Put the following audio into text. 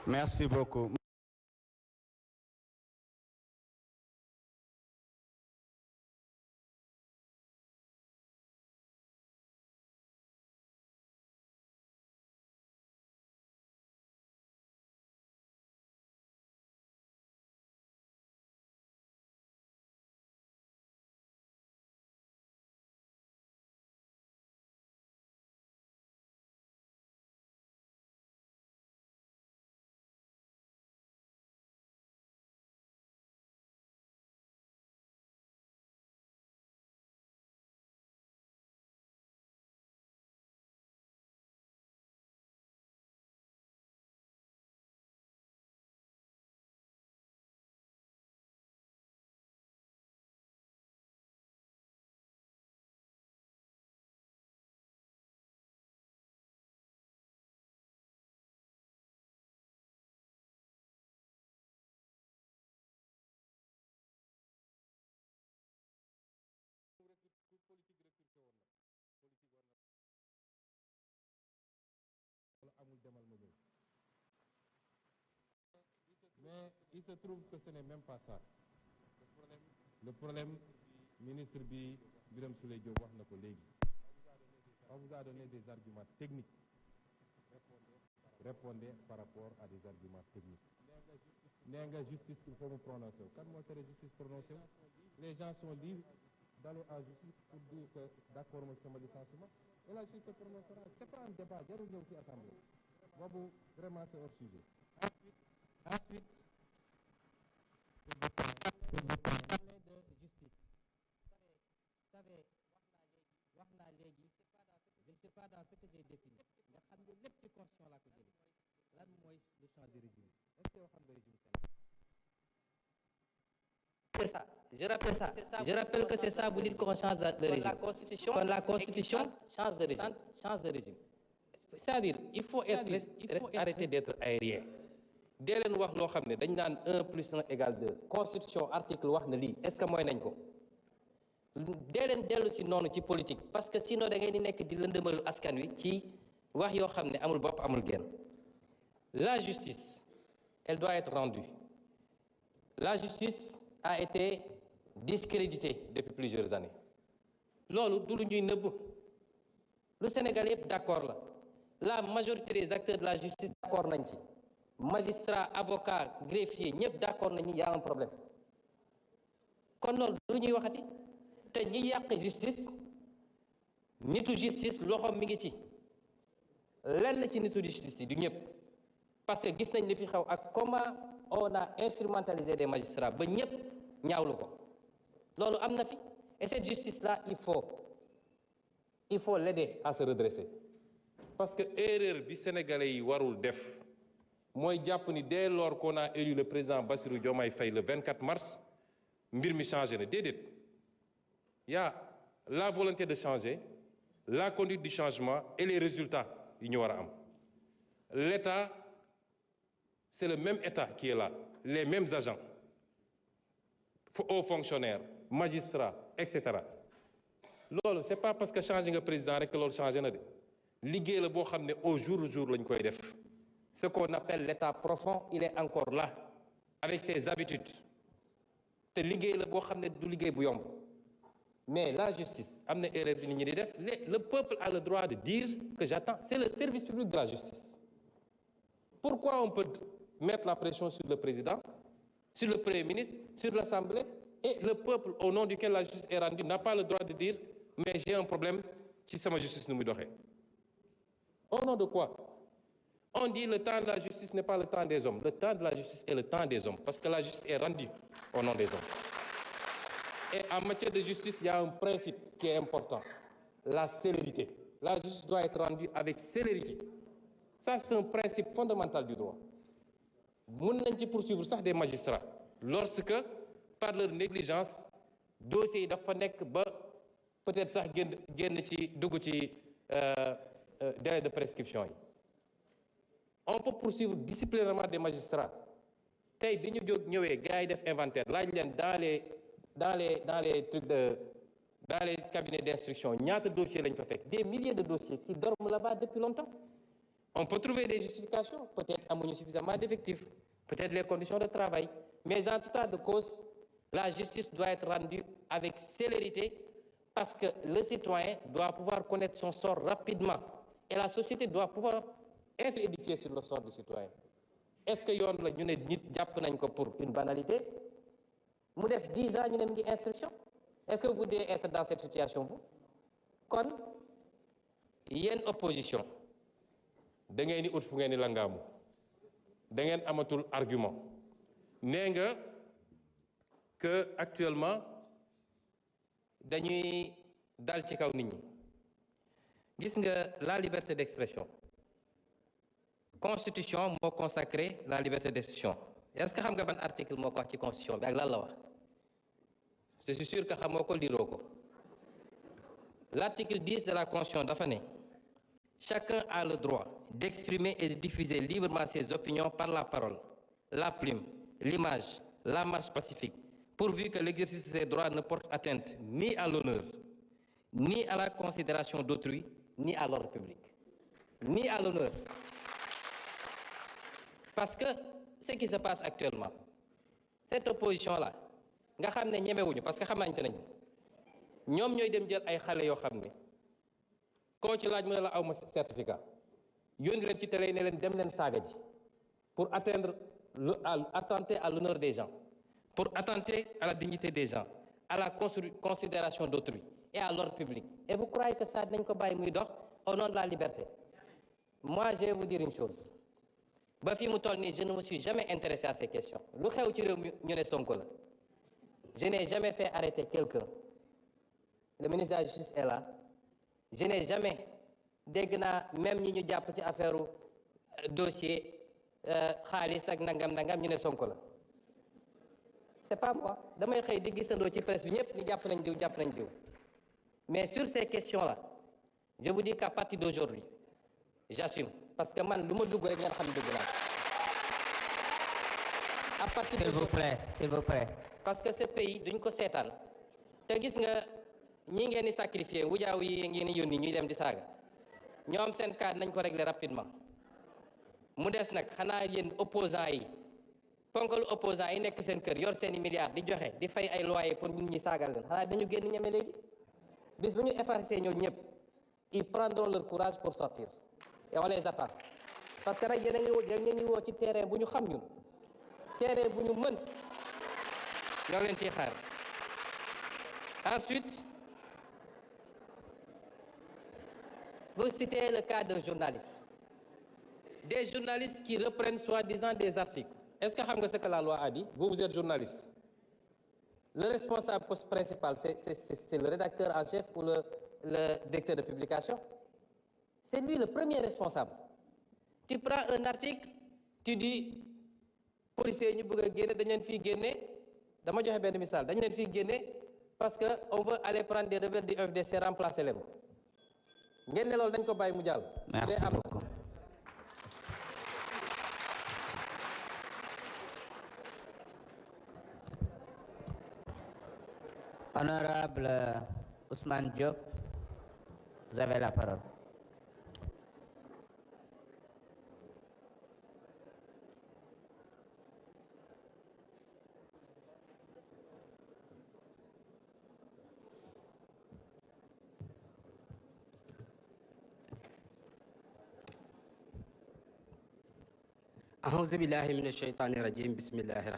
Merci beaucoup. Mais il se trouve que ce n'est même pas ça. Le problème, ministre bi Birame Souleye Diop wax na ko léegi. On vous a donné des arguments techniques. Répondez par rapport à des arguments techniques. Nee nga justice il faut mu prononcer. Kan moo tere justice prononcer? Les gens sont libres d'aller en justice pour dire que d'accord avec sama licenciement. Et la justice se prononcera. C'est pas un débat, jarul ñëw ci assemblée. Boobu vraiment c'est hors sujet. Ensuite, parler de justice. Vous savez, wax naa léegi je ne sais pas dans ce que j'ai défini nga xam ne lépp ci constitution laa ko jëlee lan mooy le change de régime est-ce que yow xam nga régime Sénégal c'est ça je rappelle que c'est ça vous dites qu'on change de régime quand la constitution change de régime c'est-à-dire il faut arrêter d'être aérien. dee leen wax loo xam ne dañ naan 1 plus 1 égale 2 constitution article wax na lii est-ce que mooy nañ ko dee leen dellu si noonu ci politique parce que sinon da ngay di nekk di lëndëmal askan wi ci wax yoo xam ne amul bopp amul genn. La justice elle doit être rendue. La justice a été discréditée depuis plusieurs années loolu du lu ñuy nëbb lu Sénégal yëpp d'accord la majorité des acteurs de la justice d'accord nañ ci. Magistrat, avocat, greffier, ñëpp d'accord nañu y a un problème kon loolu lu ñuy waxati te ñi yàq justice nitu justice loxoom mi ngi ci lenn ci nitu justice yi du ñëpp parce que gis nañ li fi xew ak comment on a instrumentalisé des magistrats ba ñëpp ñaawlu ko loolu am na fi et cette justice là il faut l'aider à se redresser parce que erreur bi sénégalais yi warul def mooy jàpp ni dès lors qu'on a élu le président Bassirou Diomaye Faye le 24 mars mbir mi changé na déedéet y a la volonté de changer la conduite du changement et les résultats yi ñu war a am l'État c'est le même État qui est là les mêmes agents hauts fonctionnaires magistrats etc. loolu c'est pas parce que changé nga président rek que loolu changé na de liggéey la boo xam ne au jour le jour lañ koy def. Ce qu'on appelle l'état profond, il est encore là, avec ses habitudes. te liggéey la boo xam ne du liggéey bu yomb mais la justice am na erreur bi nit ñi di def le peuple a le droit de dire que j'attends c'est le service public de la justice. Pourquoi on peut mettre la pression sur le président, sur le premier ministre, sur l'Assemblée et le peuple au nom duquel la justice est rendue n'a pas le droit de dire mais j'ai un problème ci sama justice nu muy doxee. Au nom de quoi? On dit le temps de la justice n'est pas le temps des hommes. Le temps de la justice est le temps des hommes parce que la justice est rendue au nom des hommes. Et en matière de justice, il y a un principe qui est important, la célérité. La justice doit être rendue avec célérité. Ça, c'est un principe fondamental du droit. Mën nañ ci poursuivre sax des magistrats lorsque par leur négligence dossiers yi dafa nekk ba peut-être sax génn ci dugg ci délai de prescription yi. On peut poursuivre disciplinairement des magistrats tey bi ñu jóg ñëwee gars yi def inventaire laaj leen dans les trucs dans les cabinets d'instruction ñaata dossiers lañ fa fekk des milliers de dossiers qui dorment là-bas depuis longtemps On peut trouver des justifications, peut-être amuñu suffisamment d'effectifs, peut-être les conditions de travail, mais en tout cas de cause, la justice doit être rendue avec célérité parce que le citoyen doit pouvoir connaître son sort rapidement et la société doit pouvoir être édifiée sur le sort du citoyen. Est-ce que yoon la ñu ne nit jàpp nañ ko pour une banalité mu def 10 ans ñu ne mu ngi instruction? Est-ce que vous voudriez être dans cette situation vous? Kon yéen opposition da ngeen di ut fu ngeen di langaamu da ngeen amatul argument nee nga que actuellement dañuy dal ci kaw nit ñi. Gis nga la liberté d'expression constitution moo consacré la liberté d'expression. Est-ce que xam nga ban article moo ko wax ci constitution bi ak lan la wax? Je suis sûr que xamoo ko liroo ko. L'article 10 de la constitution dafa ne chacun a le droit d'exprimer et de diffuser librement ses opinions par la parole, la plume, l'image, la marche pacifique, pourvu que l'exercice de ces droits ne porte atteinte ni à l'honneur, ni à la considération d'autrui, ni à l'ordre public. Ni à l'honneur. Parce que ce qui se passe actuellement, cette opposition-là, nga xam ne ñemewuñu parce que xamante nañu ñoom ñooy dem jël ay xale yoo xam ne koo ci laaj mu ne la aw ma certificat yónni leen ci télé yi ne leen dem leen saaga ji pour attenter à l'honneur des gens, pour attenter à la dignité des gens, à la considération d'autrui et à l'ordre public. Et vous croyez que ça dinañ ko bàyyi muy dox au nom de la liberté? Moi, je vais vous dire une chose. Ba fi mu toll nii je ne me suis jamais intéressé à ces questions. Lu xew ci réew mi ñu ne Sonko la. Je n'ai jamais fait arrêter quelqu'un. Le ministre de la Justice est là. Je n'ai jamais dégg naa même ñi ñu jàpp ci affaire dossier xaalis ak nangam ñu ne Sonko la. C'est pas moi. Damay xëy di gisandoo ci presse bi ñëpp ñu jàpp nañ diw. Mais sur ces questions-là, je vous dis qu'à partir d'aujourd'hui, j'assume. Parce que man lu ma dugg rek ngeen xam ne dugg naa. À partir s'il vous plaît. Parce que ce pays duñ ko seetaan te gis nga ñi ngeen di sacrifier wujaaw yi ngeen di yónni ñuy dem di saaga ñoom seen cas nañ ko régler rapidement. Mu des nag xanaa yéen opposants yi ponkalu opposants yi nekk seen kër yor seeni milliards di joxe di fay ay loyer pour nit ñi saagal leen xanaa dañu génn ñeme léegi bis bu ñu effacer ñoo ñëpp ils prendront leur courage pour sortir et on les attend parce que nag yéen a ngi woo ci terrain bu ñu xam ñun terrain bu ñu mën ñoo leen ciy xaar. Ensuite vous citez le cas d'un journaliste, des journalistes qui reprennent soi-disant des articles. Est-ce que xam nga ce que la loi a dit? Vous êtes journaliste. Le responsable principal, c'est le rédacteur en chef ou le directeur de publication. C'est lui le premier responsable. Tu prends un article, tu dis policiers ñu bëgg a génne dañ leen fii génne dama joxe benn misaal dañ leen fii génne parce que on veut aller prendre des rebelles du FDC remplacer leen ngeen ne loolu dañ ko bàyyi mu jàll. Merci beaucoup. Honorable Ousmane Diop, vous avez la parole. أعوذ بالله من الشيطان الرجيم بسم الله الرحمن